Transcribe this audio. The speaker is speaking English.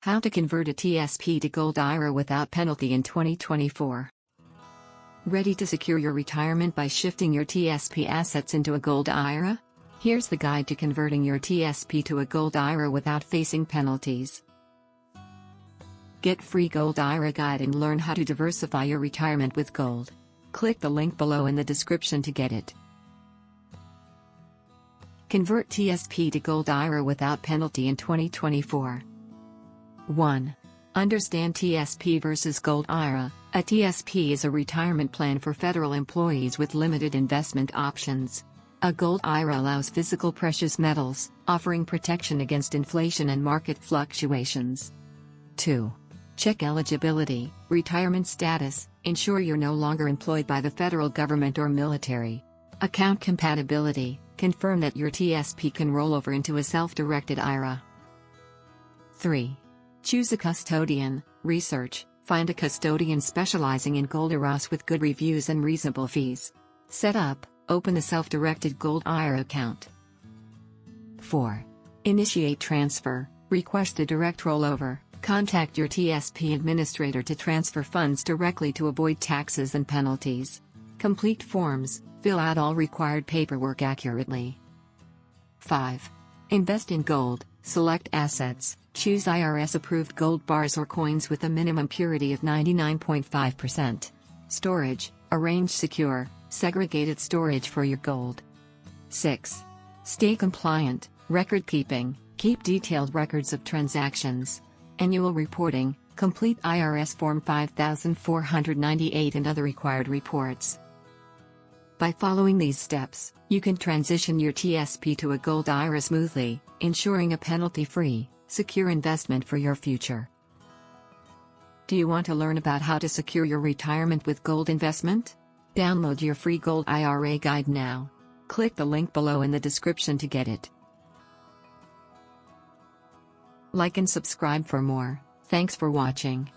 How to convert a TSP to Gold IRA without penalty in 2024. Ready to secure your retirement by shifting your TSP assets into a Gold IRA? Here's the guide to converting your TSP to a Gold IRA without facing penalties. Get free Gold IRA guide and learn how to diversify your retirement with gold. Click the link below in the description to get it. Convert TSP to Gold IRA without penalty in 2024. 1. Understand TSP versus Gold IRA. A TSP is a retirement plan for federal employees with limited investment options. A Gold IRA allows physical precious metals, offering protection against inflation and market fluctuations. 2. Check eligibility, retirement status, ensure you're no longer employed by the federal government or military. Account compatibility, confirm that your TSP can roll over into a self-directed IRA. 3. Choose a custodian, research, find a custodian specializing in Gold IRAs with good reviews and reasonable fees. Set up, open a self-directed Gold IRA account. 4. Initiate transfer, request a direct rollover, contact your TSP administrator to transfer funds directly to avoid taxes and penalties. Complete forms, fill out all required paperwork accurately. 5. Invest in gold, select assets, choose IRS-approved gold bars or coins with a minimum purity of 99.5%. Storage, arrange secure, segregated storage for your gold. 6. Stay compliant, record keeping, keep detailed records of transactions. Annual reporting, complete IRS Form 5498 and other required reports. By following these steps, you can transition your TSP to a Gold IRA smoothly, ensuring a penalty-free, secure investment for your future. Do you want to learn about how to secure your retirement with gold investment? Download your free Gold IRA guide now. Click the link below in the description to get it. Like and subscribe for more. Thanks for watching.